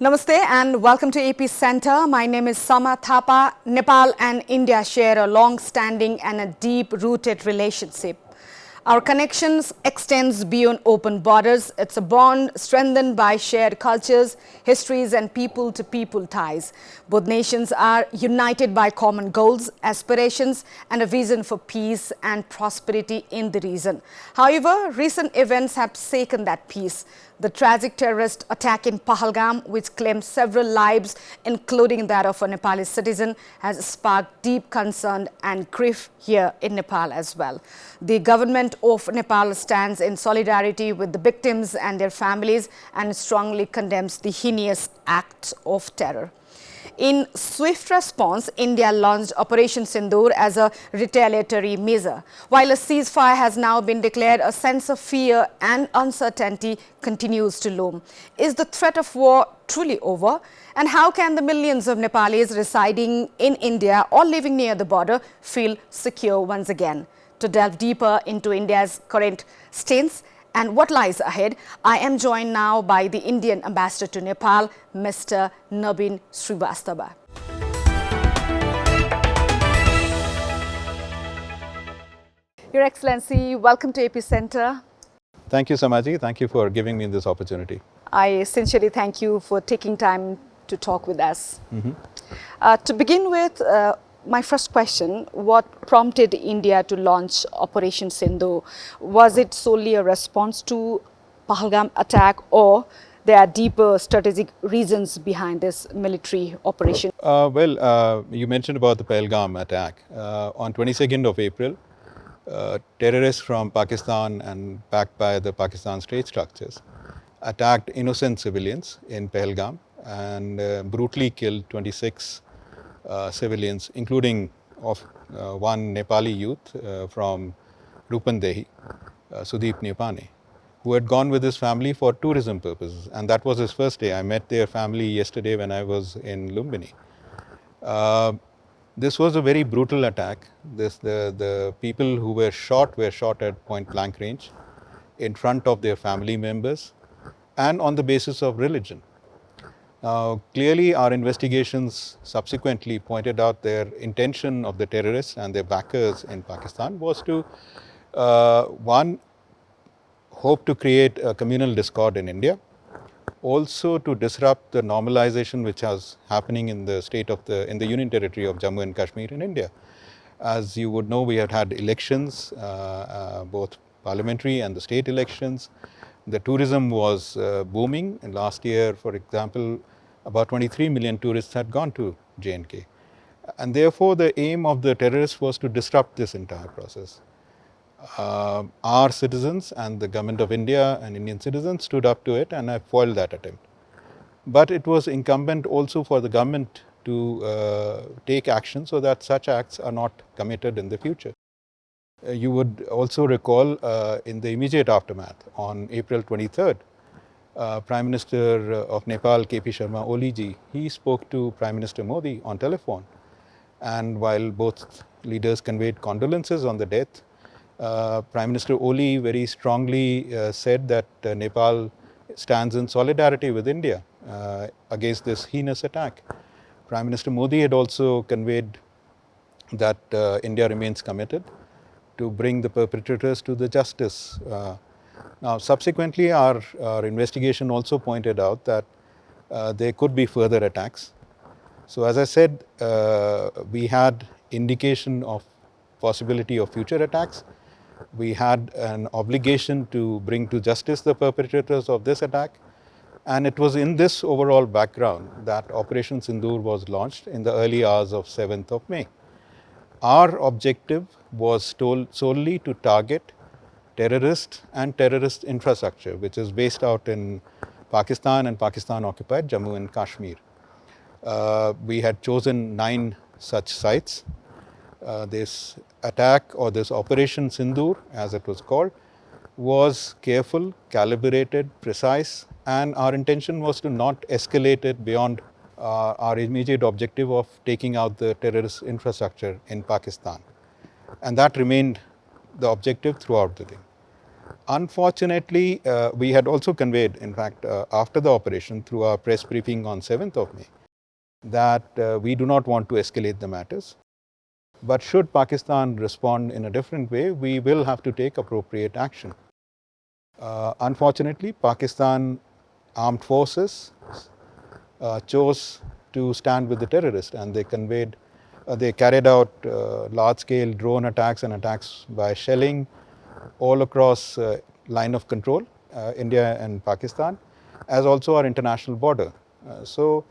Namaste and welcome to Epicenter. My name is Sama Thapa. Nepal and India share a long-standing and a deep-rooted relationship. Our connections extends beyond open borders. It's a bond strengthened by shared cultures, histories and people-to-people ties. Both nations are united by common goals, aspirations and a vision for peace and prosperity in the region. However, recent events have shaken that peace. The tragic terrorist attack in Pahalgam, which claimed several lives, including that of a Nepali citizen, has sparked deep concern and grief here in Nepal as well. The government of Nepal stands in solidarity with the victims and their families and strongly condemns the heinous act of terror. In swift response, India launched Operation Synindu as a retaliatory measure. While a ceasefire has now been declared, a sense of fear and uncertainty continues to loom. Is the threat of war truly over? And how can the millions of Nepalis residing in India or living near the border feel secure once again? To delve deeper into India's current stance and what lies ahead, I am joined now by the Indian Ambassador to Nepal, Mr. Naveen Srivastava. Your Excellency, welcome to Epicenter. Thank you, Samaji. Thank you for giving me this opportunity. I sincerely thank you for taking time to talk with us. To begin with, my first question, what prompted India to launch Operation Synindu? Was it solely a response to Pahalgam attack or there are deeper strategic reasons behind this military operation? You mentioned about the Pahalgam attack. On 22nd of April, terrorists from Pakistan and backed by the Pakistan state structures attacked innocent civilians in Pahalgam and brutally killed 26 civilians, including one Nepali youth from Rupandehi, Sudeep Nepane, who had gone with his family for tourism purposes. And that was his first day. I met their family yesterday when I was in Lumbini. This was a very brutal attack. The people who were shot at point blank range in front of their family members and on the basis of religion. Now, clearly our investigations subsequently pointed out their intention of the terrorists and their backers in Pakistan was to, one, hope to create a communal discord in India, also to disrupt the normalization which was happening in the in the Union Territory of Jammu and Kashmir in India. As you would know, we had elections, both parliamentary and the state elections. The tourism was booming, and last year, for example, about 23 million tourists had gone to J&K. And therefore, the aim of the terrorists was to disrupt this entire process. Our citizens and the government of India and Indian citizens stood up to it and have foiled that attempt. But it was incumbent also for the government to take action so that such acts are not committed in the future. You would also recall in the immediate aftermath, on April 23rd, Prime Minister of Nepal, KP Sharma Oli ji, he spoke to Prime Minister Modi on telephone. And while both leaders conveyed condolences on the death, Prime Minister Oli very strongly said that Nepal stands in solidarity with India against this heinous attack. Prime Minister Modi had also conveyed that India remains committed to bring the perpetrators to the justice. Now, subsequently, our investigation also pointed out that there could be further attacks. So, as I said, we had indication of possibility of future attacks. We had an obligation to bring to justice the perpetrators of this attack. And it was in this overall background that Operation Synindu was launched in the early hours of 7th of May. Our objective was solely to target terrorist and terrorist infrastructure, which is based out in Pakistan and Pakistan-occupied Jammu and Kashmir. We had chosen 9 such sites. This attack, or this Operation Synindu, as it was called, was careful, calibrated, precise, and our intention was to not escalate it beyond our immediate objective of taking out the terrorist infrastructure in Pakistan. And that remained the objective throughout the day. Unfortunately, we had also conveyed, in fact, after the operation through our press briefing on 7th of May, that we do not want to escalate the matters. But should Pakistan respond in a different way, we will have to take appropriate action. Unfortunately, Pakistan armed forces chose to stand with the terrorists, and they carried out large-scale drone attacks and attacks by shelling all across line of control, India and Pakistan, as also our international border. So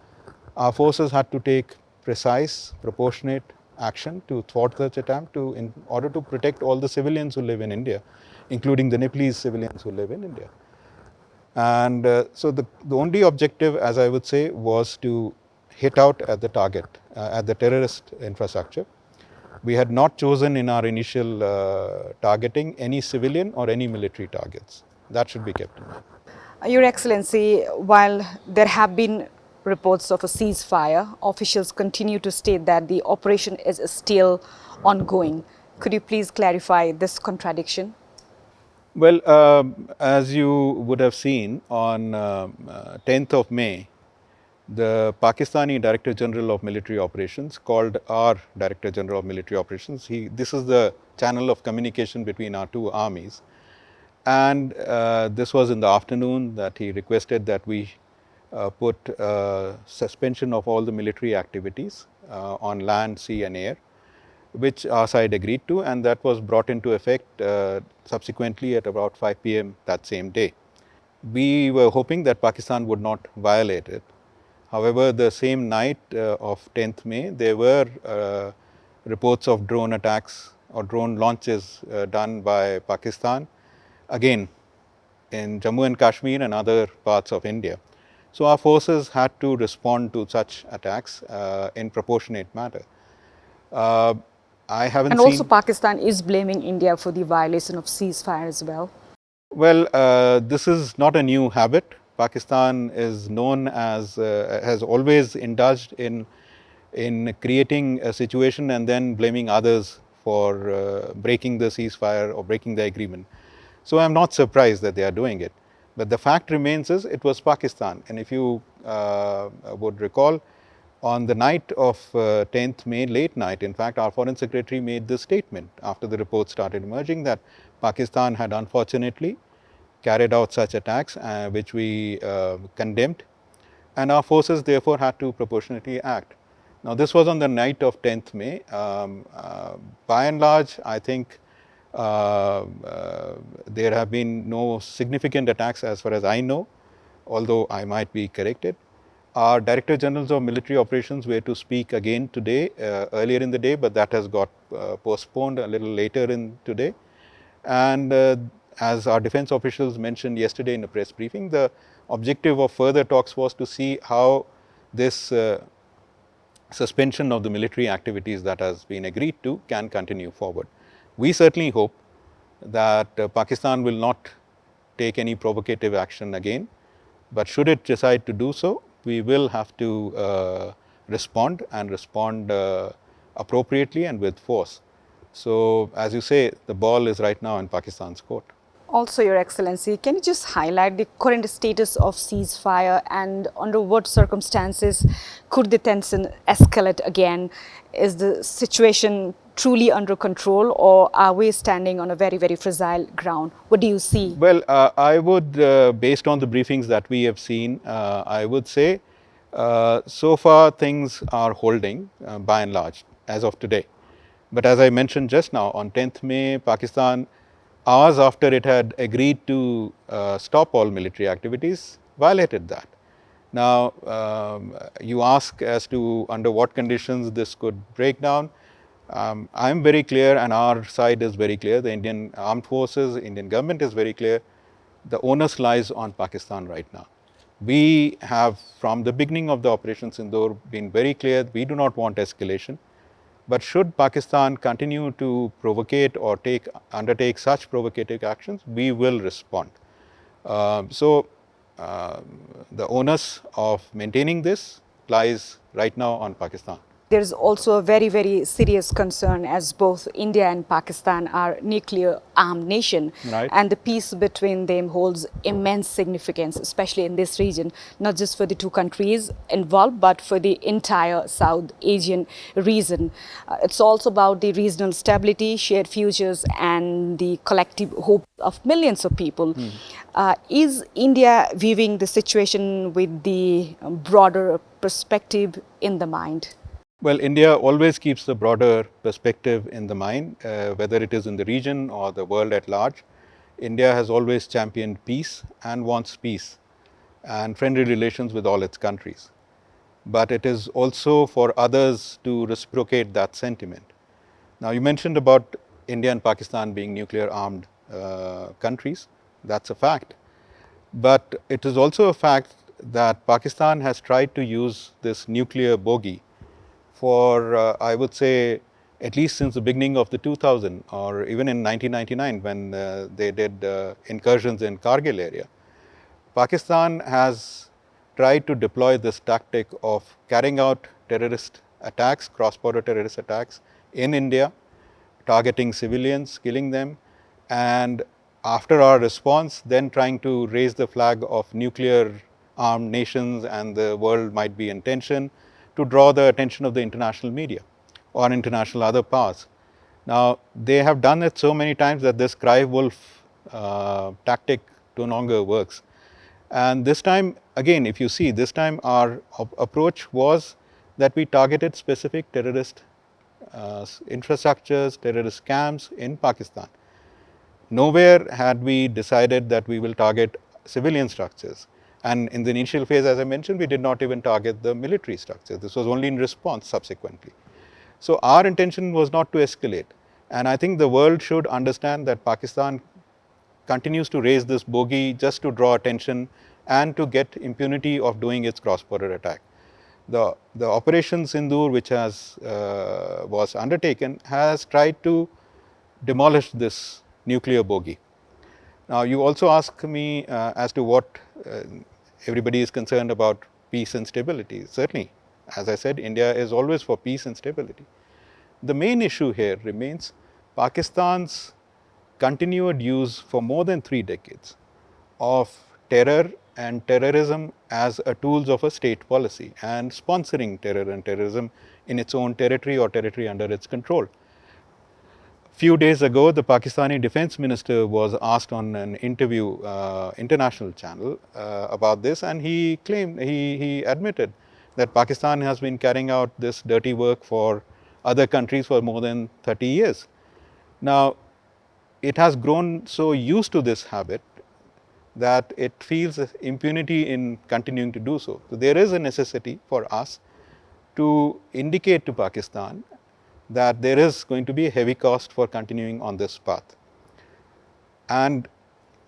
our forces had to take precise, proportionate action to thwart such attempt in order to protect all the civilians who live in India, including the Nepalese civilians who live in India. And so the only objective, as I would say, was to hit out at the target, at the terrorist infrastructure. We had not chosen in our initial targeting any civilian or any military targets. That should be kept in mind. Your Excellency, while there have been reports of a ceasefire, officials continue to state that the operation is still ongoing. Could you please clarify this contradiction? Well, as you would have seen, on 10th of May, the Pakistani Director General of Military Operations called our Director General of Military Operations. This is the channel of communication between our two armies. And this was in the afternoon that he requested that we put suspension of all the military activities on land, sea and air, which our side agreed to, and that was brought into effect subsequently at about 5 p.m. that same day. We were hoping that Pakistan would not violate it. However, the same night of 10th May, there were reports of drone attacks or drone launches done by Pakistan, again in Jammu and Kashmir and other parts of India. So our forces had to respond to such attacks in proportionate manner. I haven't and seen. Also Pakistan is blaming India for the violation of ceasefire as well. Well, this is not a new habit. Pakistan is known as, has always indulged in creating a situation and then blaming others for breaking the ceasefire or breaking the agreement. So I'm not surprised that they are doing it. But the fact remains is it was Pakistan. And if you would recall, on the night of 10th May, late night, in fact, our Foreign Secretary made this statement after the reports started emerging that Pakistan had unfortunately carried out such attacks, which we condemned, and our forces therefore had to proportionately act. Now, this was on the night of 10th May. By and large, I think there have been no significant attacks as far as I know, although I might be corrected. Our Director Generals of Military Operations were to speak again today, earlier in the day, but that has got postponed a little later in today. And as our defense officials mentioned yesterday in a press briefing, the objective of further talks was to see how this suspension of the military activities that has been agreed to can continue forward. We certainly hope that Pakistan will not take any provocative action again, but should it decide to do so, we will have to respond and respond appropriately and with force. So, as you say, the ball is right now in Pakistan's court. Also, Your Excellency, can you just highlight the current status of ceasefire and under what circumstances could the tension escalate again? Is the situation truly under control, or are we standing on a very, very fragile ground? What do you see? Well, I would, based on the briefings that we have seen, I would say so far things are holding by and large as of today. But as I mentioned just now, on 10th May, Pakistan, hours after it had agreed to stop all military activities, violated that. Now, you ask as to under what conditions this could break down. I am very clear, and our side is very clear. The Indian Armed Forces, Indian government is very clear. The onus lies on Pakistan right now. We have, from the beginning of the Operation Synindu, been very clear. We do not want escalation. But should Pakistan continue to provocate or undertake such provocative actions, we will respond. So, the onus of maintaining this lies right now on Pakistan. There is also a very, very serious concern, as both India and Pakistan are nuclear armed nation, Right. and the peace between them holds immense significance, especially in this region, not just for the two countries involved, but for the entire South Asian region. It's also about the regional stability, shared futures, and the collective hope of millions of people. Is India viewing the situation with the broader perspective in the mind? Well, India always keeps the broader perspective in the mind, whether it is in the region or the world at large. India has always championed peace and wants peace and friendly relations with all its countries. But it is also for others to reciprocate that sentiment. Now, you mentioned about India and Pakistan being nuclear armed countries. That's a fact. But it is also a fact that Pakistan has tried to use this nuclear bogey for, I would say, at least since the beginning of the 2000, or even in 1999 when they did incursions in Kargil area. Pakistan has tried to deploy this tactic of carrying out terrorist attacks, cross-border terrorist attacks in India, targeting civilians, killing them, and after our response, then trying to raise the flag of nuclear armed nations and the world might be in tension, to draw the attention of the international media or international other powers. Now, they have done it so many times that this cry wolf tactic no longer works. And this time, again, if you see, this time our approach was that we targeted specific terrorist infrastructures, terrorist camps in Pakistan. Nowhere had we decided that we will target civilian structures. And in the initial phase, as I mentioned, we did not even target the military structure. This was only in response subsequently. So our intention was not to escalate. And I think the world should understand that Pakistan continues to raise this bogey just to draw attention and to get impunity of doing its cross-border attack. The Operation Synindu, which was undertaken, has tried to demolish this nuclear bogey. Now, you also ask me as to what everybody is concerned about peace and stability. Certainly, as I said, India is always for peace and stability. The main issue here remains Pakistan's continued use for more than 3 decades of terror and terrorism as a tools of a state policy and sponsoring terror and terrorism in its own territory or territory under its control. Few days ago, the Pakistani Defense Minister was asked on an interview, international channel, about this, and he claimed, he admitted that Pakistan has been carrying out this dirty work for other countries for more than 30 years. Now, it has grown so used to this habit that it feels impunity in continuing to do so. So there is a necessity for us to indicate to Pakistan that there is going to be a heavy cost for continuing on this path. And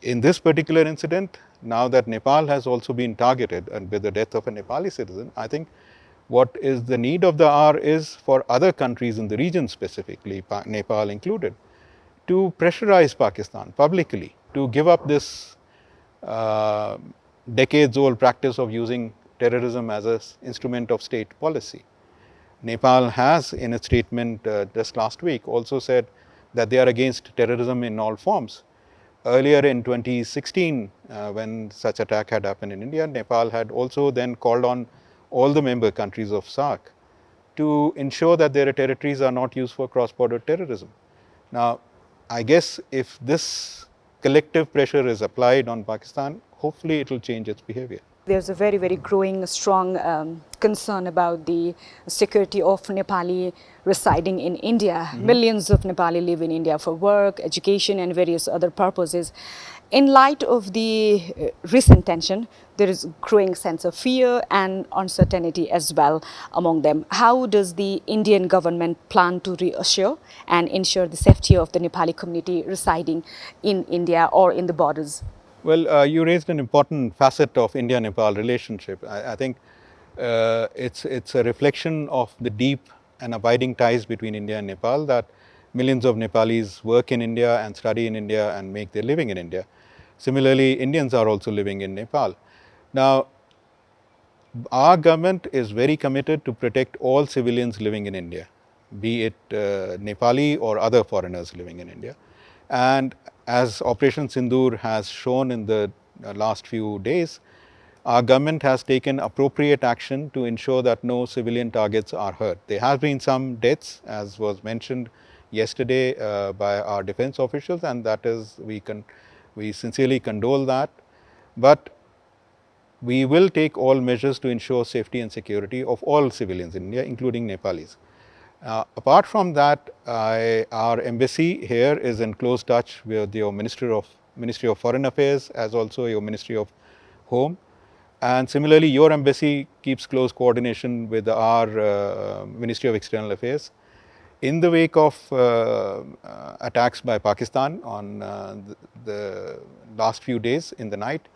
in this particular incident, now that Nepal has also been targeted and with the death of a Nepali citizen, I think what is the need of the hour is for other countries in the region, specifically Nepal included, to pressurize Pakistan publicly to give up this decades-old practice of using terrorism as an instrument of state policy. Nepal has, in a statement just last week, also said that they are against terrorism in all forms. Earlier in 2016, when such attack had happened in India, Nepal had also then called on all the member countries of SAARC to ensure that their territories are not used for cross-border terrorism. Now, I guess if this collective pressure is applied on Pakistan, hopefully it will change its behavior. There's a very, very growing, strong concern about the security of Nepali residing in India. Millions of Nepali live in India for work, education, and various other purposes. In light of the recent tension, there is a growing sense of fear and uncertainty as well among them. How does the Indian government plan to reassure and ensure the safety of the Nepali community residing in India or in the borders? Well, you raised an important facet of India-Nepal relationship. I think it's a reflection of the deep and abiding ties between India and Nepal, that millions of Nepalis work in India and study in India and make their living in India. Similarly, Indians are also living in Nepal. Now, Our government is very committed to protect all civilians living in India, be it Nepali or other foreigners living in India. And as Operation Sindoor has shown in the last few days, our government has taken appropriate action to ensure that no civilian targets are hurt. There have been some deaths, as was mentioned yesterday by our defense officials, and that is, we sincerely condole that. But we will take all measures to ensure safety and security of all civilians in India, including Nepalis. Apart from that, our embassy here is in close touch with your Ministry of Foreign Affairs, as also your Ministry of Home. And similarly, your embassy keeps close coordination with our Ministry of External Affairs. In the wake of attacks by Pakistan on the last few days in the night,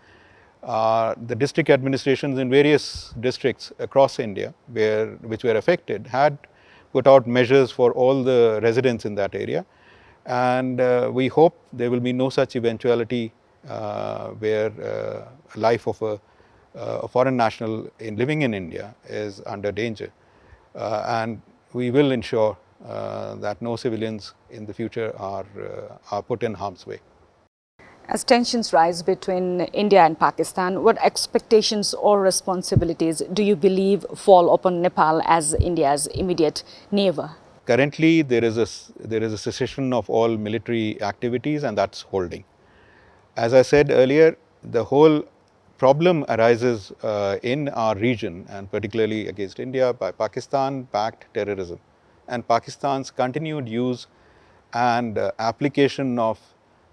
the district administrations in various districts across India which were affected had put out measures for all the residents in that area. And we hope there will be no such eventuality where life of a foreign national living in India is under danger. And we will ensure that no civilians in the future are put in harm's way. As tensions rise between India and Pakistan, what expectations or responsibilities do you believe fall upon Nepal as India's immediate neighbor? Currently, there is a cessation of all military activities, and that's holding. As I said earlier, the whole problem arises in our region, and particularly against India, by Pakistan-backed terrorism and Pakistan's continued use and application of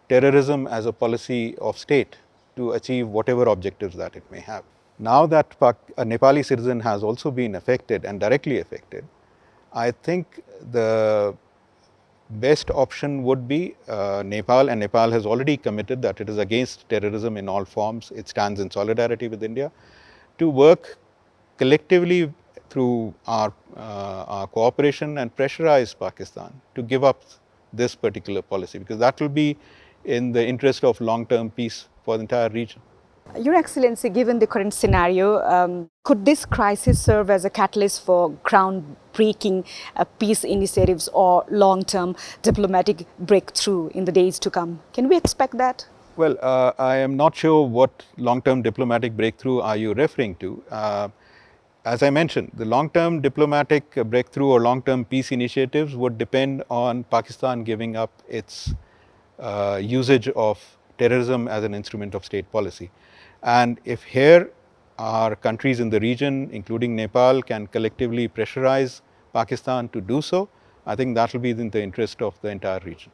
terrorism as a policy of state to achieve whatever objectives that it may have. Now that a Nepali citizen has also been affected and directly affected, I think the best option would be Nepal, and Nepal has already committed that it is against terrorism in all forms. It stands in solidarity with India to work collectively through our cooperation and pressurize Pakistan to give up this particular policy, because that will be in the interest of long-term peace for the entire region. Your Excellency, given the current scenario, could this crisis serve as a catalyst for groundbreaking peace initiatives or long-term diplomatic breakthrough in the days to come? Can we expect that? Well, I am not sure what long-term diplomatic breakthrough are you referring to. As I mentioned, the long-term diplomatic breakthrough or long-term peace initiatives would depend on Pakistan giving up its usage of terrorism as an instrument of state policy. And if here our countries in the region, including Nepal, can collectively pressurize Pakistan to do so, I think that will be in the interest of the entire region.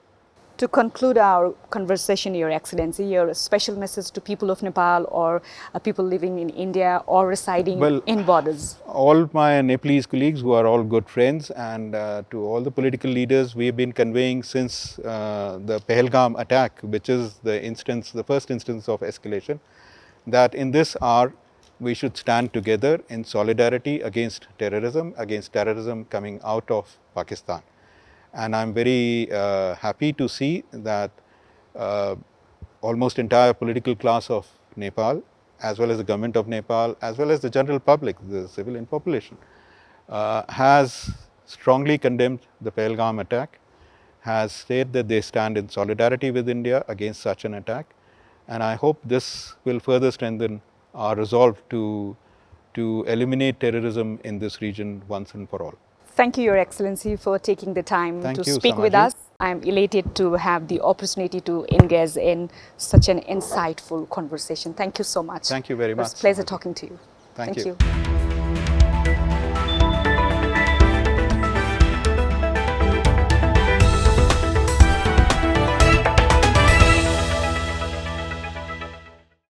To conclude our conversation, Your Excellency, your special message to people of Nepal or people living in India or residing in borders? All my Nepalese colleagues, who are all good friends, and to all the political leaders, we have been conveying since the Pahalgam attack, which is the first instance of escalation, that in this hour we should stand together in solidarity against terrorism coming out of Pakistan. And I'm very happy to see that almost entire political class of Nepal, as well as the government of Nepal, as well as the general public, the civilian population, has strongly condemned the Pahalgam attack, has said that they stand in solidarity with India against such an attack. And I hope this will further strengthen our resolve to eliminate terrorism in this region once and for all. Thank you, Your Excellency, for taking the time to speak with us. I am elated to have the opportunity to engage in such an insightful conversation. Thank you so much. Thank you very much. It was a pleasure talking to you. Thank you.